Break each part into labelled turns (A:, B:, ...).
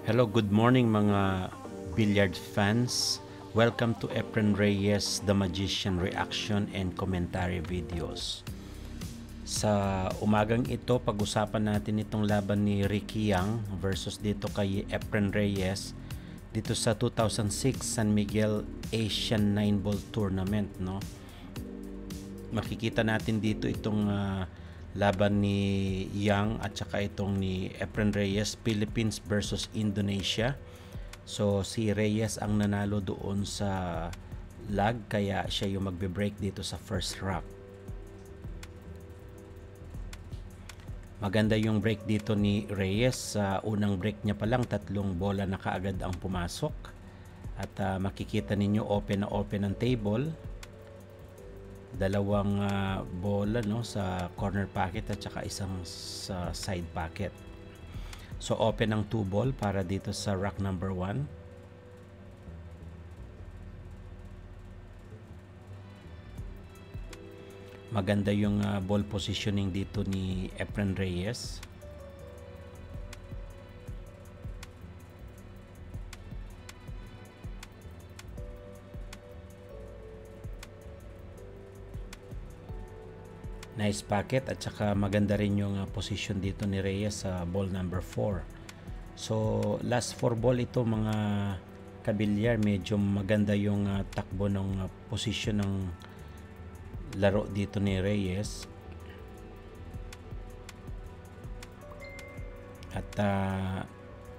A: Hello, good morning mga billiard fans. Welcome to Efren Reyes The Magician reaction and commentary videos. Sa umagang ito, pag-usapan natin itong laban ni Ricky Yang versus dito kay Efren Reyes dito sa 2006 San Miguel Asian 9-Ball Tournament, no? Makikita natin dito itong laban ni Yang at saka itong ni Efren Reyes, Philippines versus Indonesia. So si Reyes ang nanalo doon sa lag, kaya siya yung magbe-break dito sa first rock. Maganda yung break dito ni Reyes. Sa unang break niya pa lang, 3 bola na kaagad ang pumasok. At makikita ninyo open na open ang table. 2 bola, no, sa corner pocket at saka isang sa side pocket. So open ang 2 ball para dito sa rack number 1. Maganda yung ball positioning dito ni Efren Reyes. Nice packet at saka maganda rin yung position dito ni Reyes sa ball number 4. So last 4 ball ito mga kabilyar, medyo maganda yung takbo ng position ng laro dito ni Reyes. At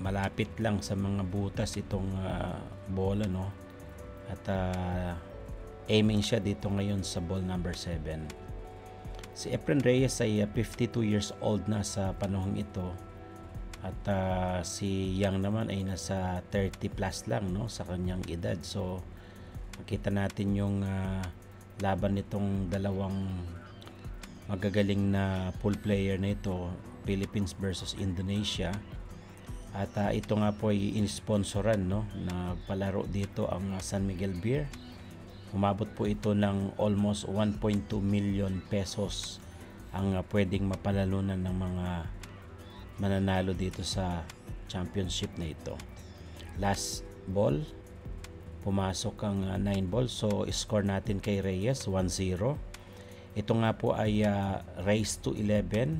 A: malapit lang sa mga butas itong bola, no? At aiming siya dito ngayon sa ball number 7. Si Efren Reyes ay 52 years old na sa panahong ito. At si Yang naman ay nasa 30 plus lang, no, sa kanyang edad. So makita natin yung laban nitong dalawang magagaling na pool player na ito, Philippines versus Indonesia. At ito nga po ay in-sponsoran, no, na palaro dito ang San Miguel Beer. Umabot po ito ng almost 1.2 million pesos ang pwedeng mapalalunan ng mga mananalo dito sa championship na ito. Last ball, pumasok ang 9 ball. So score natin kay Reyes 1-0. Ito nga po ay race to 11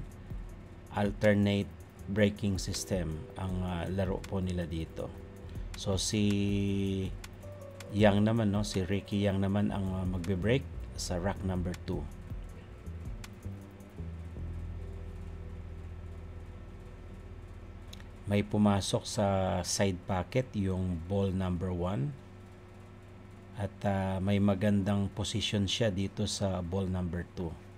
A: alternate breaking system ang laro po nila dito. So si Yang naman, no, si Ricky Yang naman ang magbe-break sa rack number 2. May pumasok sa side pocket yung ball number 1. At may magandang position siya dito sa ball number 2.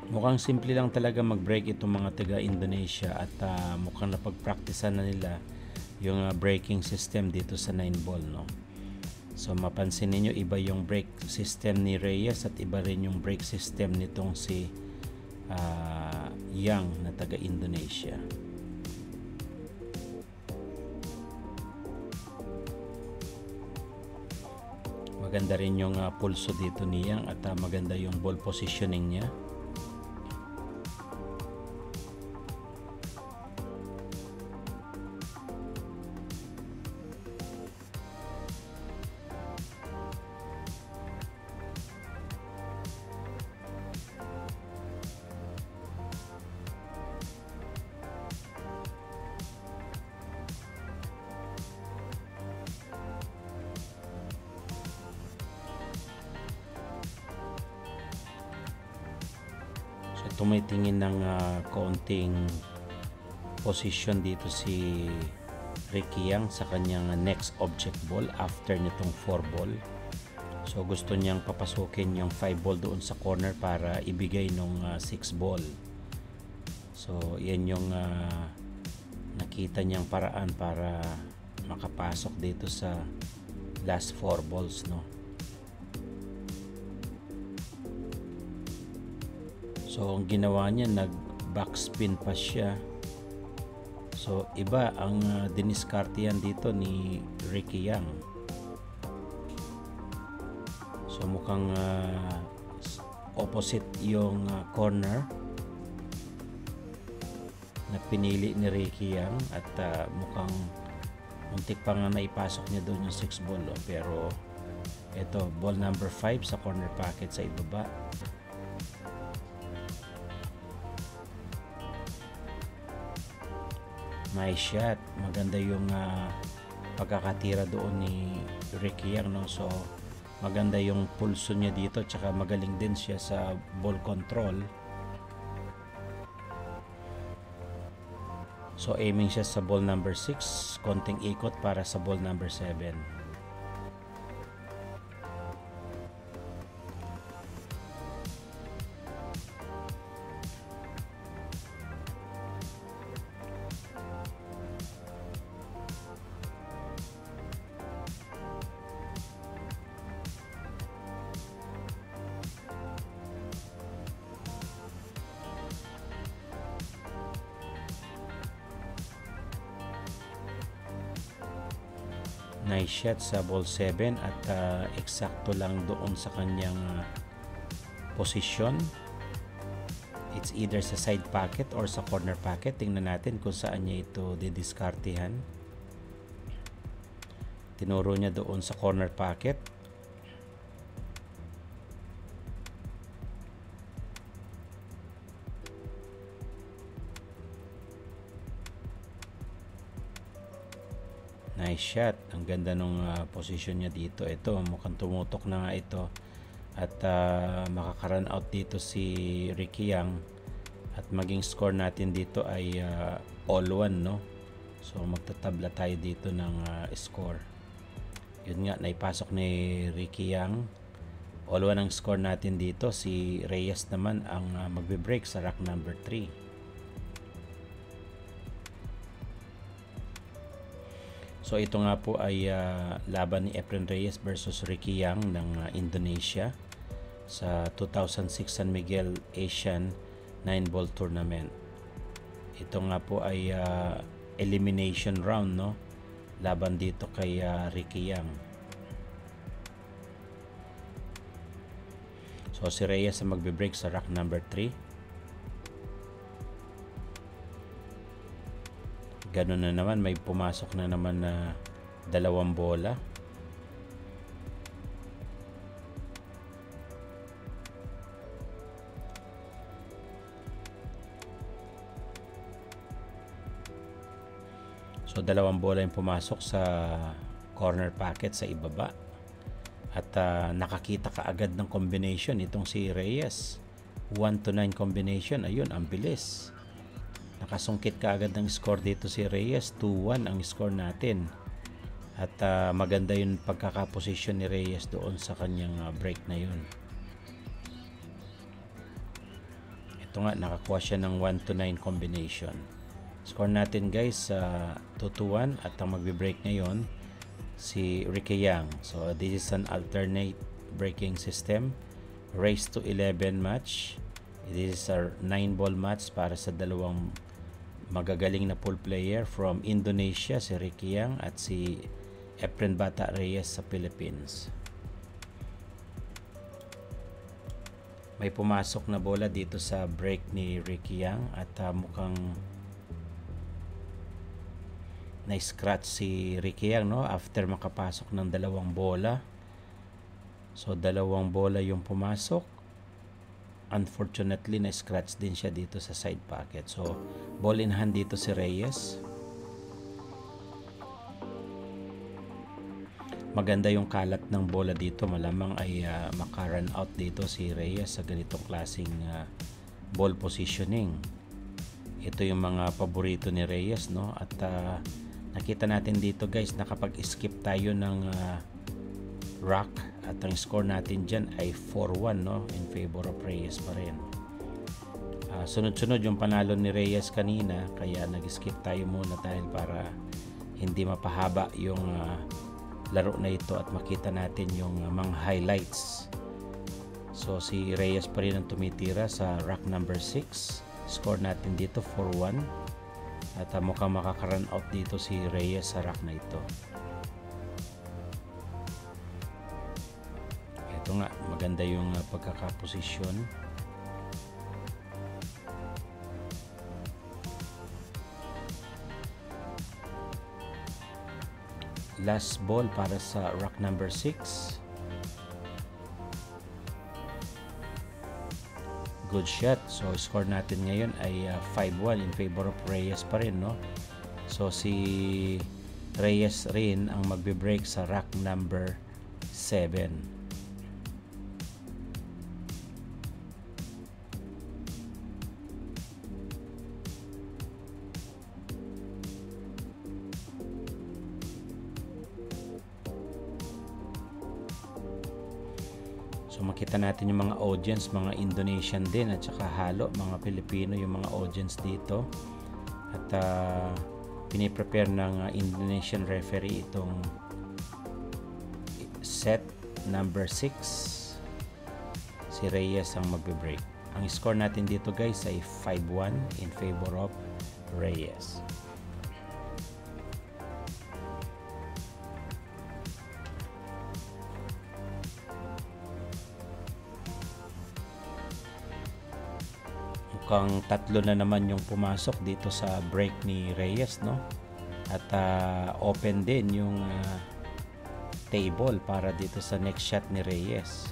A: Mukhang simple lang talaga mag-break itong mga taga Indonesia at mukhang napag-practicean na nila yung breaking system dito sa 9 ball, no? So mapansin niyo iba yung break system ni Reyes at iba rin yung break system nitong si Yang na taga Indonesia. Maganda rin yung pulso dito ni Yang at maganda yung ball positioning niya. Tumitingin ng konting position dito si Ricky Yang sa kanyang next object ball after nitong 4 ball. So gusto niyang papasukin yung 5 ball doon sa corner para ibigay nung 6 ball. So yan yung nakita niyang paraan para makapasok dito sa last 4 balls, no? So ang ginawa niya, nag backspin pa siya. So iba ang diniskartehan dito ni Ricky Yang. So mukhang opposite yung corner na pinili ni Ricky Yang at mukhang muntik pa nga naipasok niya doon yung 6 ball, oh. Pero ito, ball number 5 sa corner pocket sa ibaba. Nice shot. Maganda yung pagkakatira doon ni Ricky Yang, no? So maganda yung pulso niya dito, tsaka magaling din siya sa ball control. So aiming siya sa ball number 6, konting ikot para sa ball number 7. Nice shot sa ball 7 at eksakto lang doon sa kanyang posisyon. It's either sa side pocket or sa corner pocket. Tingnan natin kung saan niya ito didiskartehan. Tinuro niya doon sa corner pocket. Nice shot. Ang ganda nung position niya dito. Ito, mukhang tumutok na nga ito. At makaka-run out dito si Ricky Yang. At maging score natin dito ay all-1, no? So magtatabla tayo dito ng score. Yun nga, naipasok ni Ricky Yang. All-1 ang score natin dito. Si Reyes naman ang magbe-break sa rack number 3. So ito nga po ay laban ni Efren Reyes versus Ricky Yang ng Indonesia sa 2006 San Miguel Asian 9-ball tournament. Ito nga po ay elimination round, no? Laban dito kay Ricky Yang. So si Reyes ang magbe-break sa rack number 3. Ganun na naman, may pumasok na naman na 2 bola. So 2 bola yung pumasok sa corner pocket sa ibaba. At nakakita ka agad ng combination itong si Reyes. 1-9 combination. Ayun, ang bilis. Nakasungkit ka agad ng score dito si Reyes. 2-1 ang score natin. At maganda yung pagkakaposisyon ni Reyes doon sa kanyang break na yun. Ito nga, nakakuha siya ng 1-9 combination. Score natin guys, 2-1. At ang magbe-break ngayon si Ricky Yang. So this is an alternate breaking system. Race to 11 match. This is a 9-ball match para sa dalawang magagaling na pool player from Indonesia, si Ricky Yang at si Efren Bata Reyes sa Philippines. May pumasok na bola dito sa break ni Ricky Yang at mukhang na-scratch si Ricky Yang, no? After makapasok ng 2 bola. So 2 bola yung pumasok. Unfortunately, na-scratch din siya dito sa side pocket. So, ball in hand dito si Reyes. Maganda yung kalat ng bola dito. Malamang ay maka-run out dito si Reyes sa ganitong klaseng ball positioning. Ito yung mga paborito ni Reyes, no? At nakita natin dito guys na kapag skip tayo ng rack at ang score natin dyan ay 4-1, no? In favor of Reyes pa rin. Sunod-sunod yung panalo ni Reyes kanina, kaya nag-skip tayo muna dahil para hindi mapahaba yung laro na ito at makita natin yung mga highlights. So si Reyes pa rin ang tumitira sa rack number 6. Score natin dito 4-1 at mukhang makaka-run out dito si Reyes sa rack na ito. Ito nga, maganda yung pagkakaposisyon. last ball para sa rack number 6. Good shot. So score natin ngayon ay 5-1 in favor of Reyes pa rin, no? So si Reyes rin ang magbe-break sa rack number 7. So makita natin yung mga audience, mga Indonesian din at saka halo mga Pilipino yung mga audience dito. At piniprepare ng Indonesian referee itong set number 6. Si Reyes ang magbe-break. Ang score natin dito guys ay 5-1 in favor of Reyes. Mukhang 3 na naman yung pumasok dito sa break ni Reyes, no? At open din yung table para dito sa next shot ni Reyes.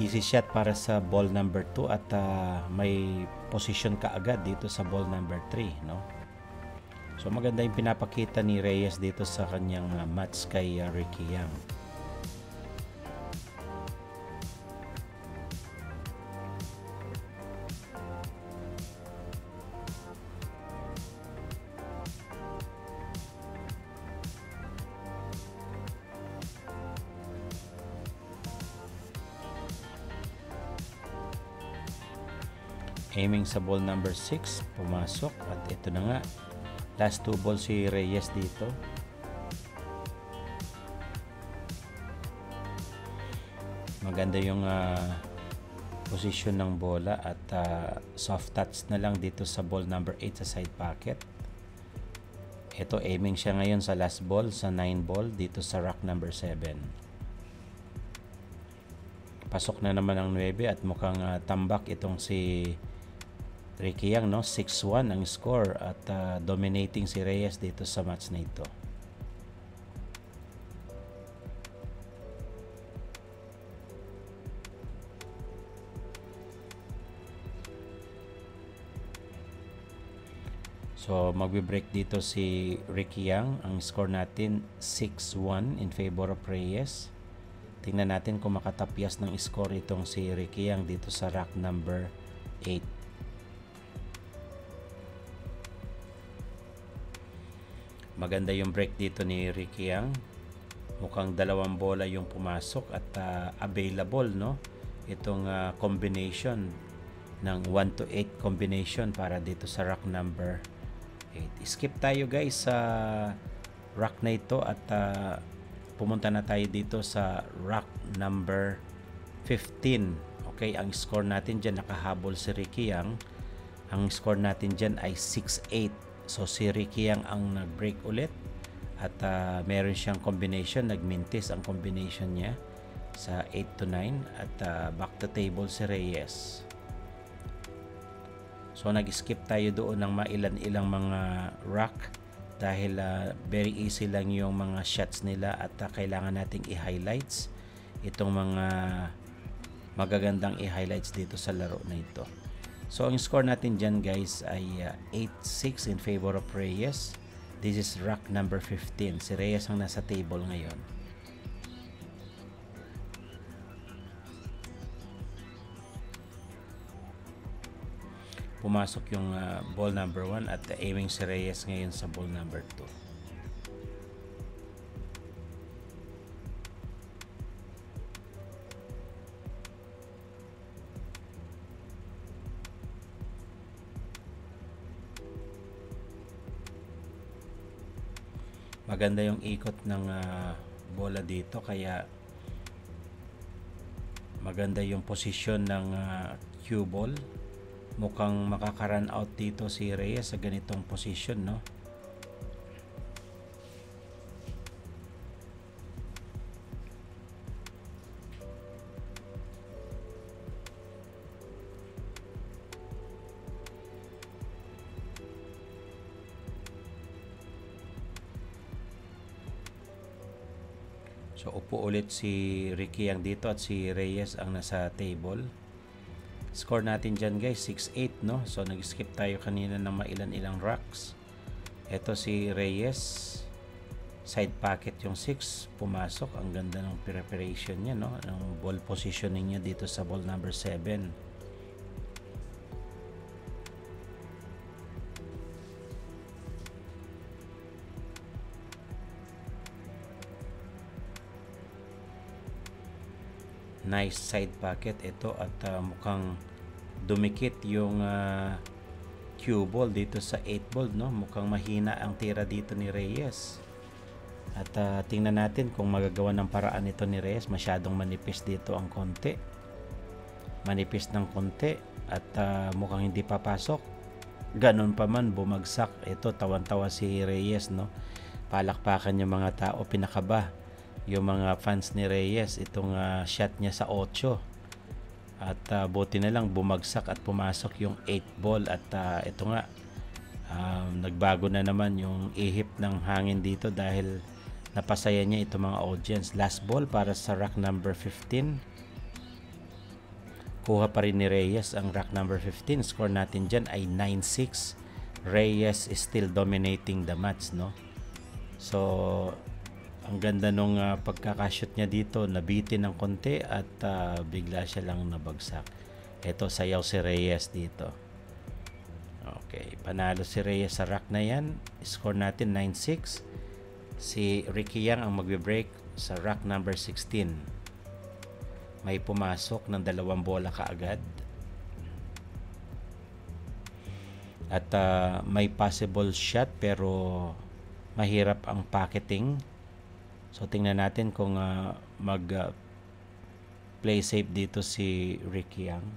A: Easy shot para sa ball number 2 at may position ka agad dito sa ball number 3, no? So maganda yung pinapakita ni Reyes dito sa kanyang match kay Ricky Yang. Aiming sa ball number 6, pumasok at ito na nga. Last 2 balls si Reyes dito. Maganda yung position ng bola at soft touch na lang dito sa ball number 8 sa side pocket. Ito aiming siya ngayon sa last ball sa 9 ball dito sa rack number 7. Pasok na naman ang 9 at mukhang tambak itong si Ricky Yang, no? 6-1 ang score at dominating si Reyes dito sa match na ito. So magbe-break dito si Ricky Yang. Ang score natin 6-1 in favor of Reyes. Tingnan natin kung makatapyas ng score itong si Ricky Yang dito sa rack number 8. Maganda yung break dito ni Ricky Yang. Mukhang 2 bola yung pumasok at available, no? Itong combination ng 1 to 8 combination para dito sa rack number 8. Skip tayo guys sa rack na ito at pumunta na tayo dito sa rack number 15. Okay, ang score natin dyan, nakahabol si Ricky Yang. Ang score natin dyan ay 6-8. So si Ricky Yang ang nag-break ulit at meron siyang combination, nagmintis ang combination niya sa 8 to 9 at back to table si Reyes. So nag-skip tayo doon ng mailan-ilang mga rack dahil very easy lang yung mga shots nila at kailangan nating i-highlights itong mga magagandang i-highlights dito sa laro na ito. So ang score natin dyan guys ay 8-6 in favor of Reyes. This is rack number 15. Si Reyes ang nasa table ngayon. Pumasok yung ball number 1 at aiming si Reyes ngayon sa ball number 2. Maganda yung ikot ng bola dito kaya maganda yung posisyon ng cue ball. Mukhang makaka-run out dito si Reyes sa ganitong posisyon, no? So upo ulit si Ricky Yang dito at si Reyes ang nasa table. Score natin dyan guys 6-8, no? So nag-skip tayo kanina ng mailan-ilang rocks. Ito si Reyes, side pocket yung 6, pumasok. Ang ganda ng preparation niya, no? Ang ball positioning niya dito sa ball number 7. Nice side pocket ito at mukhang dumikit yung cue ball dito sa 8 ball, no? Mukhang mahina ang tira dito ni Reyes. At tingnan natin kung magagawa ng paraan ito ni Reyes. Masyadong manipis dito ang konti. Manipis ng konti at mukhang hindi papasok. Ganun pa man, bumagsak. Ito, tawan-tawa si Reyes, no? Palakpakan yung mga tao, pinakaba yung mga fans ni Reyes itong shot niya sa 8 at buti na lang bumagsak at pumasok yung 8 ball at ito nga nagbago na naman yung ihip ng hangin dito dahil napasaya niya itong mga audience. Last ball para sa rack number 15, kuha pa rin ni Reyes ang rack number 15. Score natin dyan ay 9-6. Reyes is still dominating the match, no? So ang ganda nung pagkakashoot niya dito, nabitin ng konti at bigla siya lang nabagsak. Ito, sayaw si Reyes dito. Okay, panalo si Reyes sa rack na yan. Score natin 9-6. Si Ricky Yang ang magbe-break sa rack number 16. May pumasok ng 2 bola kaagad. At may possible shot pero mahirap ang pocketing. So tingnan natin kung play safe dito si Ricky Yang.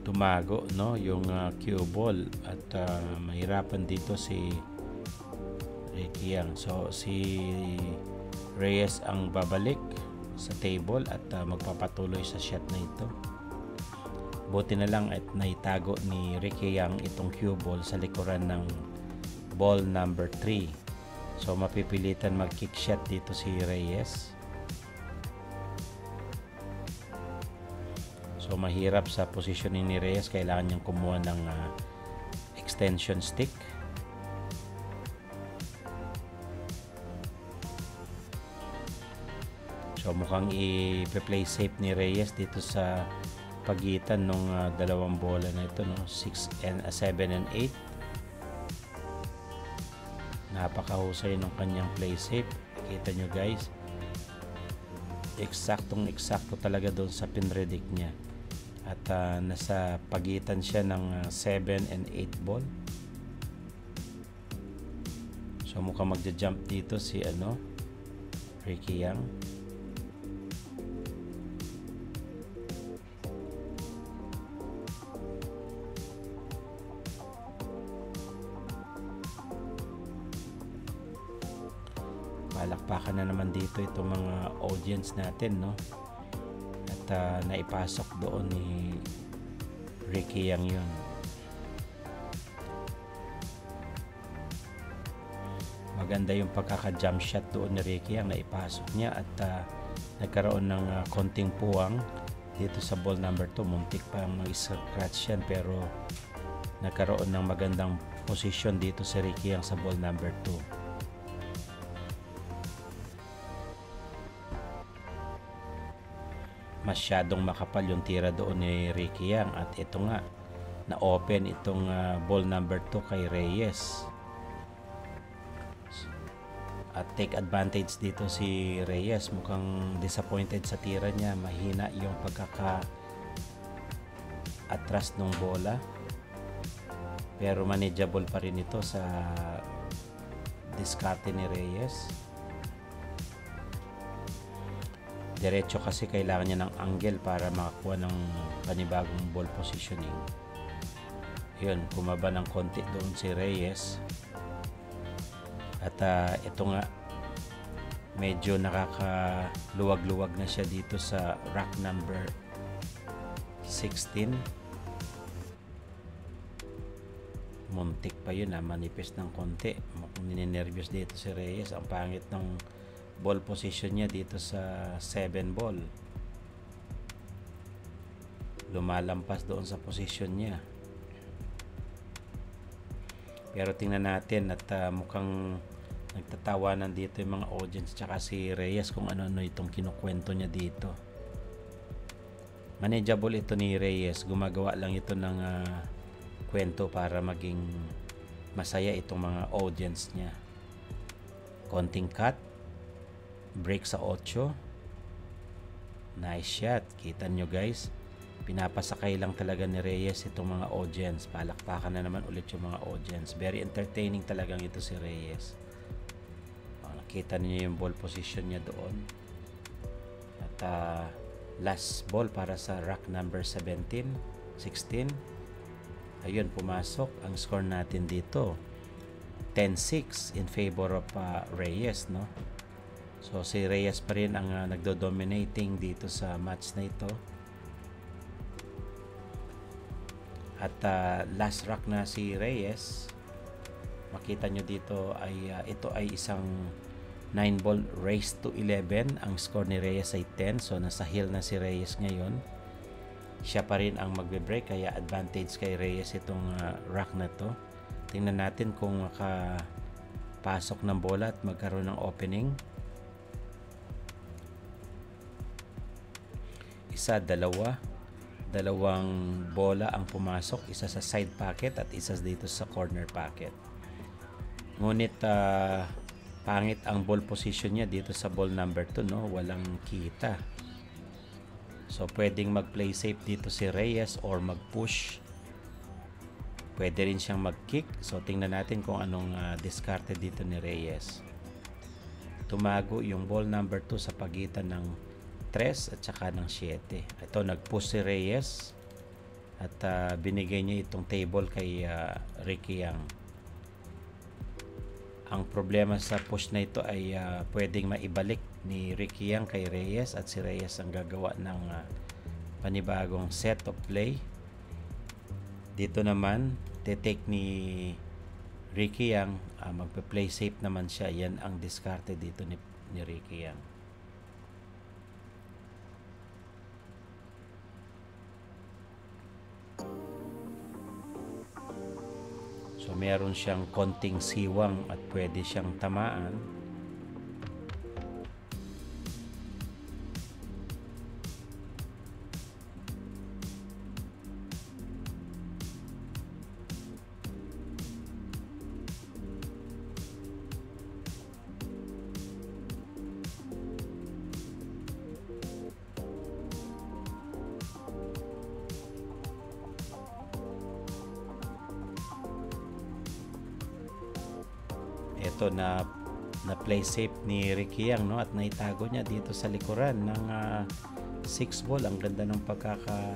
A: Tumago, no, yung cue ball at mahirapan dito si Ricky Yang. So si Reyes ang babalik sa table at magpapatuloy sa shot na ito. Buti na lang at naitago ni Ricky Yang itong cue ball sa likuran ng ball number 3. So mapipilitan mag-kick shot dito si Reyes. So mahirap sa positioning ni Reyes, kailangan niyang kumuha ng extension stick. So mukhang i-play safe ni Reyes dito sa pagitan ng 2 bola na ito, no? 7 and 8. Napakahusay ng kanyang play safe. Kita nyo guys, eksakto talaga doon sa pinredict niya. At nasa pagitan siya ng 7 and 8 ball. So mukhang magja-jump dito si Ricky Yang. Palakpakan na naman dito itong mga audience natin, no? At naipasok doon ni Ricky Yang yun. Maganda yung pagkaka-jump shot doon ni Ricky Yang, naipasok niya at nagkaroon ng konting puwang dito sa ball number 2. Muntik pa mag-scratch yan pero nagkaroon ng magandang position dito si Ricky Yang sa ball number 2. Masyadong makapal yung tira doon ni Ricky Yang at ito nga na-open itong ball number 2 kay Reyes. At take advantage dito si Reyes. Mukhang disappointed sa tira niya. Mahina yung pagkaka-atras ng bola. Pero manageable pa rin ito sa diskarte ni Reyes. Diretso kasi kailangan niya ng angle para makakuha ng panibagong ball positioning. Yun, bumaba ng konti doon si Reyes. At ito nga, medyo nakakaluwag-luwag na siya dito sa rack number 16. Muntik pa yun, manipis ng konti. Ninenervyos dito si Reyes. Ang pangit ng ball position niya dito sa 7 ball. Lumalampas doon sa position niya. Pero tingnan natin at mukhang nagtatawanan dito yung mga audience tsaka si Reyes kung ano-ano itong kinukwento niya dito. Manageable ito ni Reyes. Gumagawa lang ito ng kwento para maging masaya itong mga audience niya. Konting cut, break sa 8. Nice shot. Kita nyo guys, pinapasakay lang talaga ni Reyes itong mga audience. Palakpakan na naman ulit yung mga audience. Very entertaining talagang ito si Reyes. Nakita niyo yung ball position niya doon. At last ball para sa rack number 16. Ayun, pumasok. Ang score natin dito 10-6 in favor of Reyes, no? So si Reyes pa rin ang nagdo-dominating dito sa match na ito. At last rack na si Reyes. Makita nyo dito ay ito ay isang 9 ball race to 11. Ang score ni Reyes ay 10. So nasa hill na si Reyes ngayon. Siya pa rin ang magbe-break, kaya advantage kay Reyes itong rack na to. Tingnan natin kung makapasok ng bola at magkaroon ng opening. Isa, dalawang bola ang pumasok, isa sa side pocket at isa dito sa corner pocket. Ngunit pangit ang ball position niya dito sa ball number 2, no? Walang kita. So pwedeng mag-play safe dito si Reyes or mag-push. Pwede rin siyang mag-kick. So tingnan natin kung anong diskarte dito ni Reyes. Tumago yung ball number 2 sa pagitan ng 3 at saka ng 7. Ito, nag-push si Reyes at binigay niya itong table kay Ricky Yang. Ang problema sa push na ito ay pwedeng maibalik ni Ricky Yang kay Reyes at si Reyes ang gagawa ng panibagong set of play. Dito naman, te-take ni Ricky Yang, magpe-play safe naman siya. Yan ang diskarte dito ni Ricky Yang. So meron siyang konting siwang at pwede siyang tamaan. Ito na play safe ni Ricky Yang, no? At naitago niya dito sa likuran ng 6 ball. Ang ganda ng pagkakatago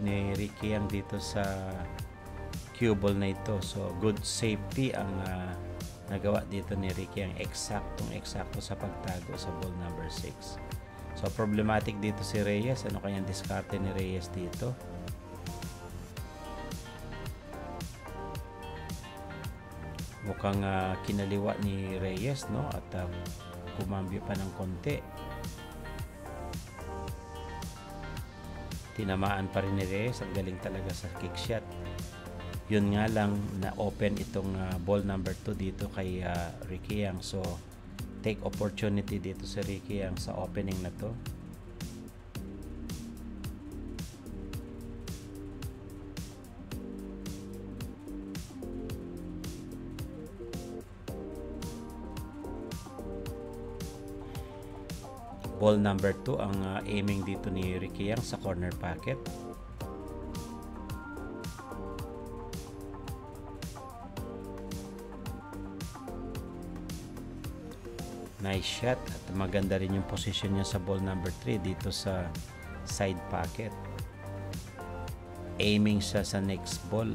A: ni Ricky Yang dito sa cue ball na ito. So good safety ang nagawa dito ni Ricky Yang. Eksakto sa pagtago sa ball number 6. So problematic dito si Reyes. Ano kayang diskarte ni Reyes dito? Mukhang kinaliwa ni Reyes, no? At kumambyo pa ng konti. Tinamaan pa rin ni Reyes. Ang galing talaga sa kick shot. Yun nga lang na open itong ball number 2 dito kay Ricky Yang. So take opportunity dito sa Ricky Yang sa opening na to. Ball number 2 ang aiming dito ni Ricky Yang sa corner pocket. Nice shot. At maganda rin yung position niya sa ball number 3 dito sa side pocket. Aiming siya sa next ball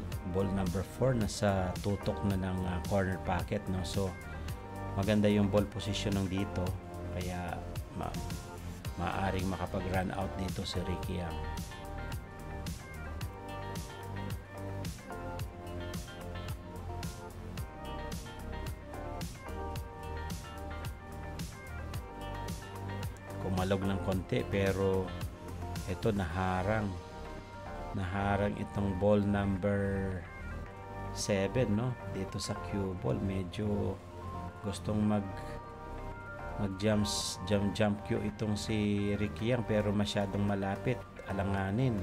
A: number 4 na sa tutok na ng corner pocket, no? So maganda yung ball position ng dito, kaya maaring makapag-run out dito si Ricky Yang. Kumalog ng konti, pero ito naharang itong ball number 7, no? Dito sa cue ball, medyo gustong mag jump cue itong si Ricky Yang, pero masyadong malapit, alanganin.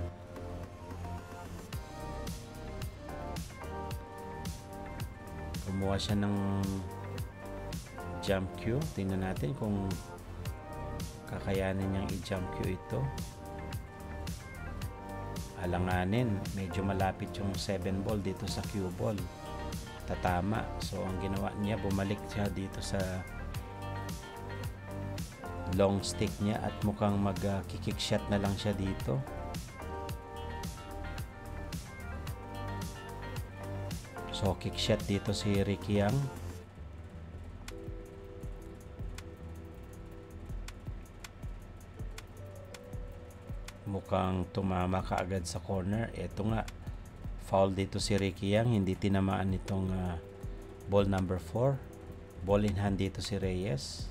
A: Kumuha siya ng jump cue. Tingnan natin kung kakayanin niyang i-jump cue ito. Alanganin, medyo malapit yung 7 ball dito sa cue ball. Tatama. So ang ginawa niya, bumalik siya dito sa long stick niya at mukhang mag-kick shot na lang siya dito. So kick shot dito si Ricky Yang. Mukhang tumama kaagad sa corner. Ito nga, foul dito si Ricky Yang, hindi tinamaan itong ball number 4. Ball in hand dito si Reyes.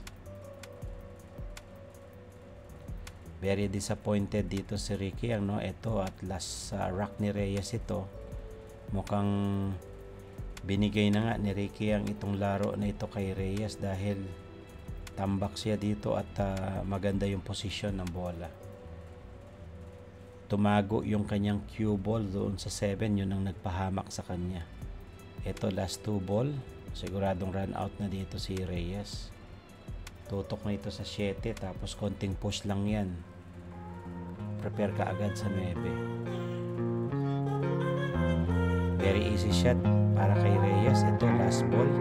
A: Very disappointed dito si Ricky Yang, no? Ito at last rock ni Reyes ito. Mukhang binigay na nga ni Ricky Yang itong laro na ito kay Reyes dahil tambak siya dito at maganda yung position ng bola. Tumago yung kanyang cue ball doon sa 7, yun ang nagpahamak sa kanya. Ito last 2 ball, siguradong run out na dito si Reyes. Tutok na ito sa 7, tapos konting push lang yan. Prepare ka agad sa 9. Very easy shot para kay Reyes. Ito last ball.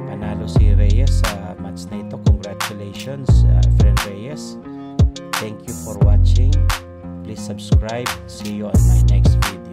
A: Panalo si Reyes sa match na ito. Congratulations, friend Reyes. Thank you for watching. Please subscribe. See you on my next video.